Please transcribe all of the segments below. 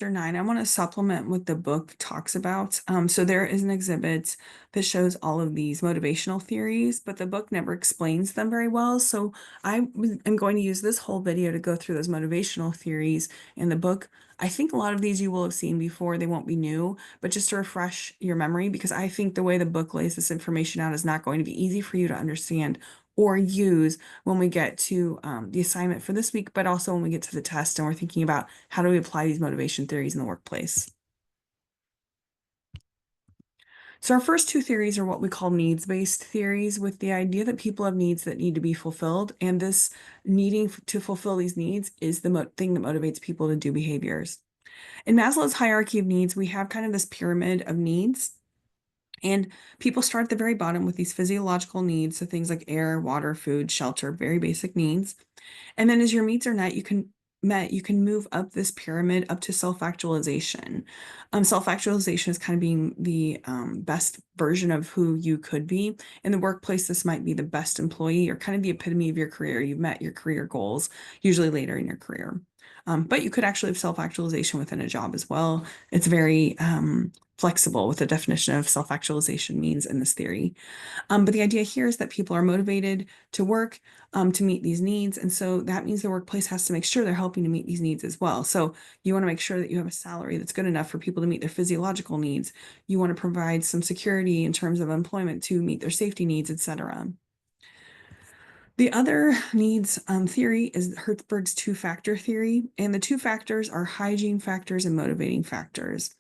Chapter 9, I want to supplement what the book talks about. So there is an exhibit that shows all of these motivational theories, but the book never explains them very well. So am going to use this whole video to go through those motivational theories in the book. I think a lot of these you will have seen before, they won't be new, but just to refresh your memory, because I think the way the book lays this information out is not going to be easy for you to understand or use when we get to the assignment for this week, but also when we get to the test and we're thinking about how do we apply these motivation theories in the workplace. So our first two theories are what we call needs-based theories, with the idea that people have needs that need to be fulfilled, and this needing to fulfill these needs is the thing that motivates people to do behaviors. In Maslow's hierarchy of needs, we have kind of this pyramid of needs. And people start at the very bottom with these physiological needs, so things like air, water, food, shelter, very basic needs. And then as your needs are you can move up this pyramid up to self-actualization. Self-actualization is kind of being the best version of who you could be. In the workplace, this might be the best employee or kind of the epitome of your career. You've met your career goals, usually later in your career. But you could actually have self-actualization within a job as well. It's very flexible with the definition of self-actualization means in this theory. But the idea here is that people are motivated to work to meet these needs. And so that means the workplace has to make sure they're helping to meet these needs as well. So you want to make sure that you have a salary that's good enough for people to meet their physiological needs. You want to provide some security in terms of employment to meet their safety needs, etc. The other needs theory is Hertzberg's two-factor theory, and the two factors are hygiene factors and motivating factors.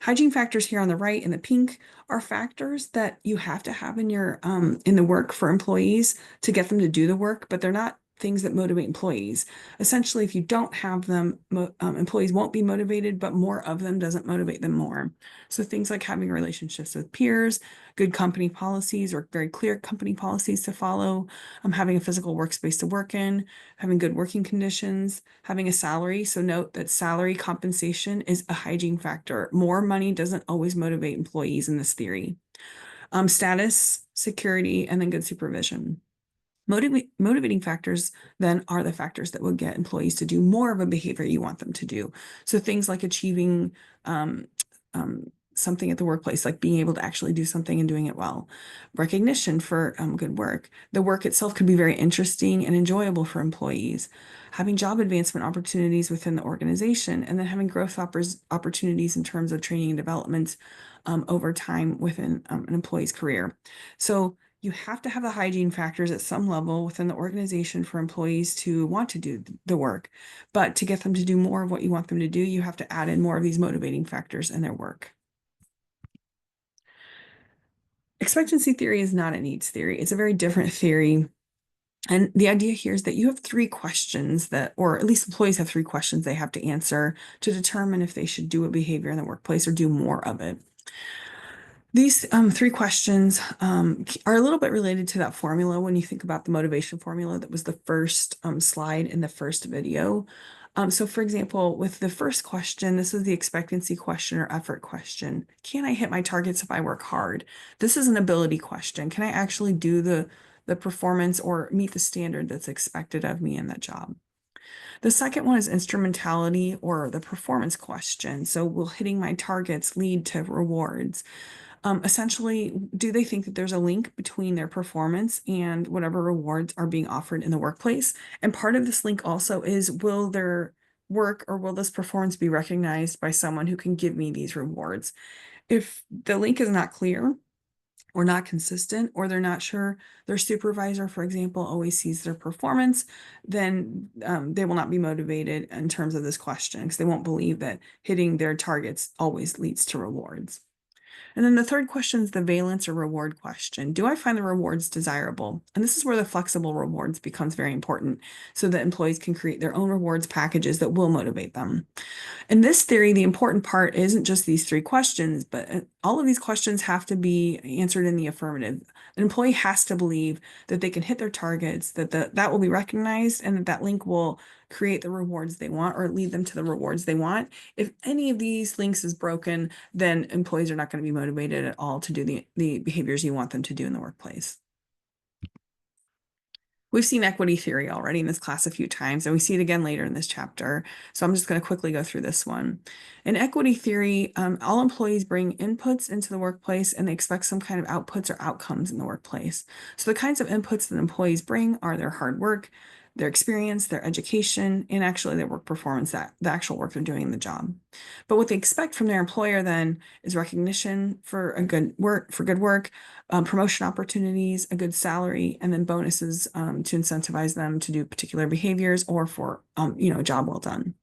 Hygiene factors here on the right in the pink are factors that you have to have in the work for employees to get them to do the work, but they're not things that motivate employees. Essentially, if you don't have them, employees won't be motivated, but more of them doesn't motivate them more. So things like having relationships with peers, good company policies or very clear company policies to follow, having a physical workspace to work in, having good working conditions, having a salary. So note that salary compensation is a hygiene factor. More money doesn't always motivate employees in this theory. Status, security, and then good supervision. Motivating factors then are the factors that will get employees to do more of a behavior you want them to do. So things like achieving something at the workplace, like being able to actually do something and doing it well. Recognition for good work. The work itself could be very interesting and enjoyable for employees. Having job advancement opportunities within the organization, and then having growth opportunities in terms of training and development over time within an employee's career. So you have to have the hygiene factors at some level within the organization for employees to want to do the work. But to get them to do more of what you want them to do, you have to add in more of these motivating factors in their work. Expectancy theory is not a needs theory. It's a very different theory. And the idea here is that you have three questions or at least employees have three questions they have to answer to determine if they should do a behavior in the workplace or do more of it. These three questions are a little bit related to that formula when you think about the motivation formula that was the first slide in the first video. So for example, with the first question, this is the expectancy question or effort question. Can I hit my targets if I work hard? This is an ability question. Can I actually do the performance or meet the standard that's expected of me in that job? The second one is instrumentality or the performance question. So will hitting my targets lead to rewards? Essentially, do they think that there's a link between their performance and whatever rewards are being offered in the workplace? And part of this link also is, will their work or will this performance be recognized by someone who can give me these rewards? If the link is not clear or not consistent, or they're not sure their supervisor, for example, always sees their performance, then they will not be motivated in terms of this question because they won't believe that hitting their targets always leads to rewards. And then the third question is the valence or reward question. Do I find the rewards desirable? And this is where the flexible rewards becomes very important so that employees can create their own rewards packages that will motivate them. In this theory, the important part isn't just these three questions, but all of these questions have to be answered in the affirmative. An employee has to believe that they can hit their targets, that that will be recognized, and that link will create the rewards they want or lead them to the rewards they want. If any of these links is broken, then employees are not going to be motivated at all to do the behaviors you want them to do in the workplace. We've seen equity theory already in this class a few times, and we see it again later in this chapter. So I'm just going to quickly go through this one. In equity theory, all employees bring inputs into the workplace and they expect some kind of outputs or outcomes in the workplace. So the kinds of inputs that employees bring are their hard work, their experience, their education, and actually their work performance, that the actual work they're doing in the job. But what they expect from their employer then is recognition for good work, promotion opportunities, a good salary, and then bonuses to incentivize them to do particular behaviors or for a job well done.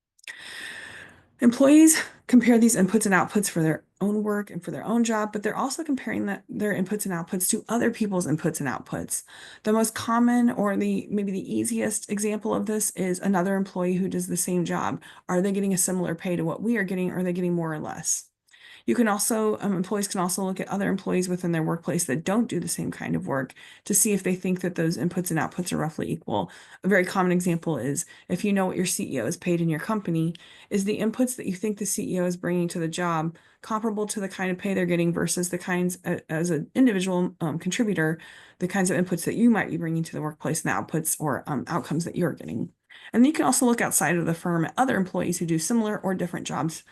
Employees compare these inputs and outputs for their own work and for their own job, but they're also comparing their inputs and outputs to other people's inputs and outputs. The most common or maybe the easiest example of this is another employee who does the same job. Are they getting a similar pay to what we are getting? Or are they getting more or less? You can also, employees can also look at other employees within their workplace that don't do the same kind of work to see if they think that those inputs and outputs are roughly equal. A very common example is if you know what your CEO is paid in your company, is the inputs that you think the CEO is bringing to the job comparable to the kind of pay they're getting versus the kinds, as an individual contributor, the kinds of inputs that you might be bringing to the workplace and the outputs or outcomes that you're getting. And then you can also look outside of the firm at other employees who do similar or different jobs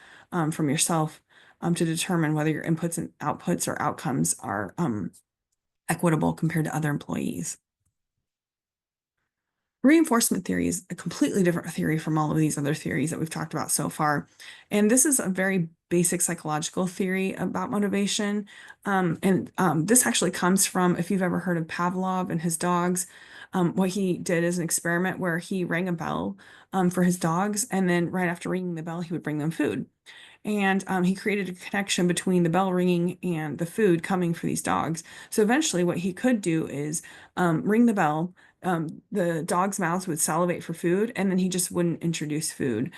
from yourself to determine whether your inputs and outputs or outcomes are equitable compared to other employees. Reinforcement theory is a completely different theory from all of these other theories that we've talked about so far. And this is a very basic psychological theory about motivation. This actually comes from, if you've ever heard of Pavlov and his dogs, what he did is an experiment where he rang a bell for his dogs, and then right after ringing the bell, he would bring them food. And he created a connection between the bell ringing and the food coming for these dogs. So eventually, what he could do is ring the bell. The dogs' mouths would salivate for food, and then he just wouldn't introduce food.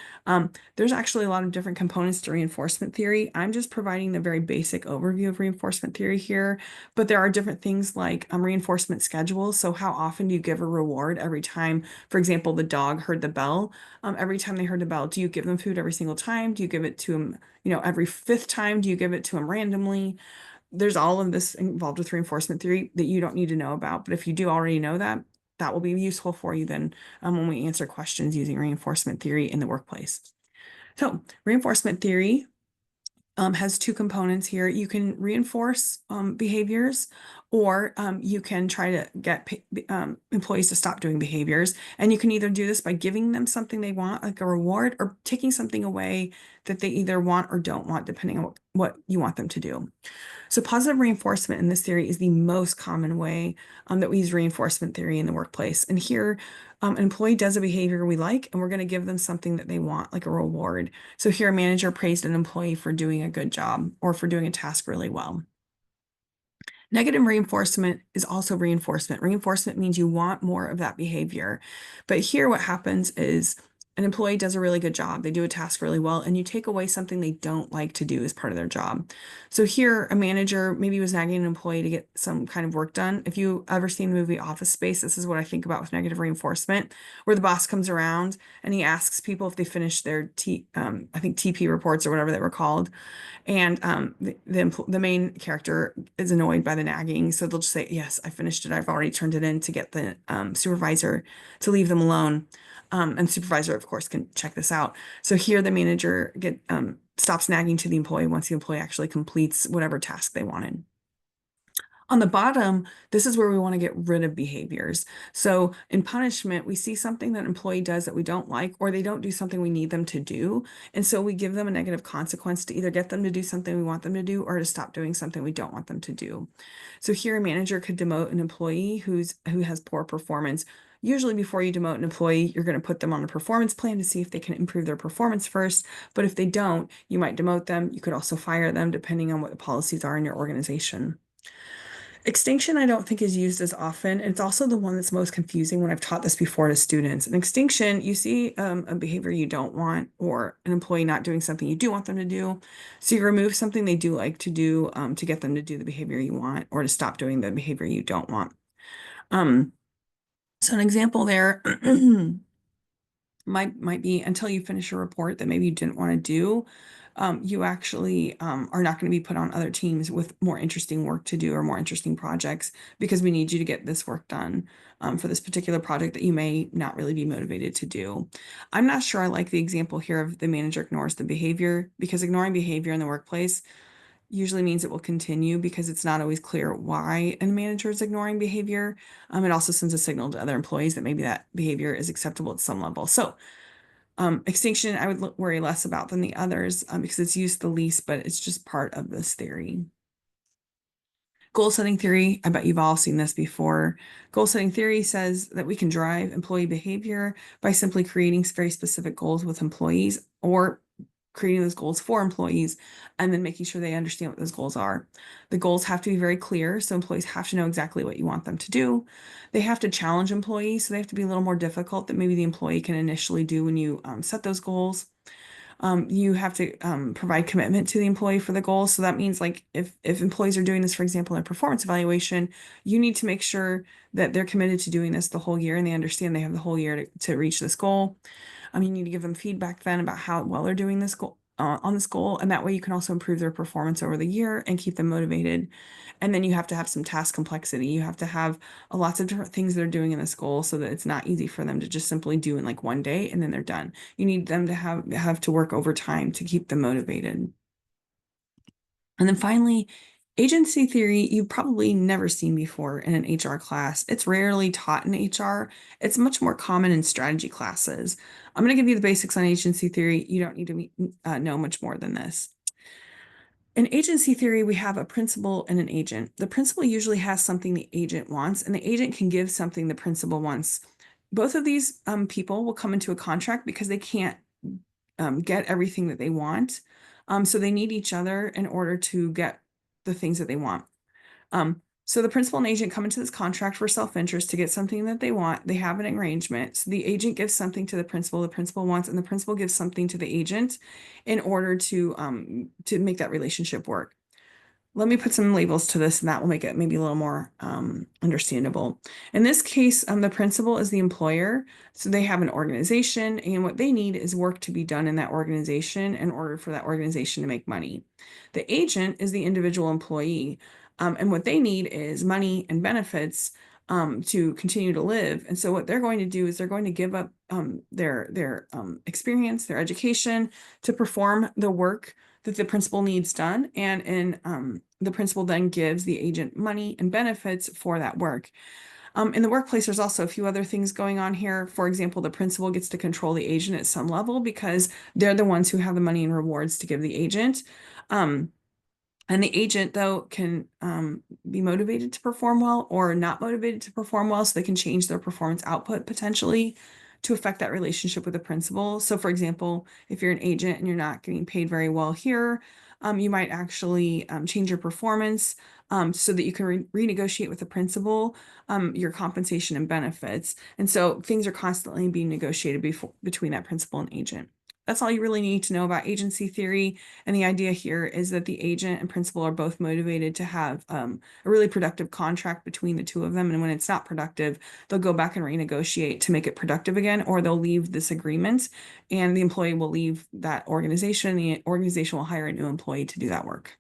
There's actually a lot of different components to reinforcement theory. I'm just providing the very basic overview of reinforcement theory here, but there are different things like reinforcement schedules. So how often do you give a reward every time, for example, the dog heard the bell? Every time they heard the bell, do you give them food every single time? Do you give it to them, every fifth time? Do you give it to them randomly? There's all of this involved with reinforcement theory that you don't need to know about. But if you do already know that, that will be useful for you then when we answer questions using reinforcement theory in the workplace. So reinforcement theory has two components here. You can reinforce behaviors, or you can try to get employees to stop doing behaviors. And you can either do this by giving them something they want, like a reward, or taking something away that they either want or don't want, depending on what you want them to do. So positive reinforcement in this theory is the most common way that we use reinforcement theory in the workplace. And here, an employee does a behavior we like, and we're going to give them something that they want, like a reward. So here, a manager praised an employee for doing a good job or for doing a task really well. Negative reinforcement is also reinforcement. Reinforcement means you want more of that behavior. But here, what happens is an employee does a really good job. They do a task really well, and you take away something they don't like to do as part of their job. So here, a manager maybe was nagging an employee to get some kind of work done. If you ever seen the movie Office Space, this is what I think about with negative reinforcement, where the boss comes around and he asks people if they finished their I think TP reports or whatever they were called. And the main character is annoyed by the nagging, so they'll just say, "Yes, I finished it. I've already turned it in," to get the supervisor to leave them alone. And supervisor, of course, can check this out. So here, the manager stops nagging to the employee once the employee actually completes whatever task they wanted. On the bottom, this is where we want to get rid of behaviors. So in punishment, we see something that an employee does that we don't like, or they don't do something we need them to do. And so we give them a negative consequence to either get them to do something we want them to do or to stop doing something we don't want them to do. So here, a manager could demote an employee who has poor performance. Usually before you demote an employee, you're going to put them on a performance plan to see if they can improve their performance first. But if they don't, you might demote them. You could also fire them depending on what the policies are in your organization. Extinction, I don't think is used as often. It's also the one that's most confusing when I've taught this before to students. In extinction, you see a behavior you don't want or an employee not doing something you do want them to do. So you remove something they do like to do to get them to do the behavior you want or to stop doing the behavior you don't want. So an example there might be until you finish a report that maybe you didn't want to do, you actually are not going to be put on other teams with more interesting work to do or more interesting projects because we need you to get this work done for this particular project that you may not really be motivated to do. I'm not sure I like the example here of the manager ignores the behavior because ignoring behavior in the workplace usually means it will continue because it's not always clear why a manager is ignoring behavior. It also sends a signal to other employees that maybe that behavior is acceptable at some level. So extinction, I would worry less about than the others because it's used the least, but it's just part of this theory. Goal setting theory, I bet you've all seen this before. Goal setting theory says that we can drive employee behavior by simply creating very specific goals with employees or creating those goals for employees and then making sure they understand what those goals are. The goals have to be very clear, so employees have to know exactly what you want them to do. They have to challenge employees, so they have to be a little more difficult than maybe the employee can initially do when you set those goals. You have to provide commitment to the employee for the goals. So that means like if employees are doing this, for example, in a performance evaluation, you need to make sure that they're committed to doing this the whole year and they understand they have the whole year to reach this goal. You need to give them feedback then about how well they're doing this goal on this goal, and that way you can also improve their performance over the year and keep them motivated. And then you have to have some task complexity. You have to have lots of different things they're doing in this goal so that it's not easy for them to just simply do in like one day and then they're done. You need them to have to work overtime to keep them motivated. And then finally, agency theory, you've probably never seen before in an HR class. It's rarely taught in HR. It's much more common in strategy classes. I'm going to give you the basics on agency theory. You don't need to know much more than this. In agency theory, we have a principal and an agent. The principal usually has something the agent wants, and the agent can give something the principal wants. Both of these people will come into a contract because they can't get everything that they want. So they need each other in order to get the things that they want. So the principal and agent come into this contract for self-interest to get something that they want. They have an arrangement. So the agent gives something to the principal wants, and the principal gives something to the agent in order to make that relationship work. Let me put some labels to this, and that will make it maybe a little more understandable. In this case, the principal is the employer. So they have an organization, and what they need is work to be done in that organization in order for that organization to make money. The agent is the individual employee, and what they need is money and benefits to continue to live. And so what they're going to do is they're going to give up their experience, their education to perform the work that the principal needs done. And the principal then gives the agent money and benefits for that work. In the workplace, there's also a few other things going on here. For example, the principal gets to control the agent at some level because they're the ones who have the money and rewards to give the agent. And the agent, though, can be motivated to perform well or not motivated to perform well, so they can change their performance output potentially to affect that relationship with the principal. So, for example, if you're an agent and you're not getting paid very well here, you might actually change your performance so that you can renegotiate with the principal your compensation and benefits. And so things are constantly being negotiated between that principal and agent. That's all you really need to know about agency theory. And the idea here is that the agent and principal are both motivated to have a really productive contract between the two of them. And when it's not productive, they'll go back and renegotiate to make it productive again, or they'll leave this agreement and the employee will leave that organization. The organization will hire a new employee to do that work.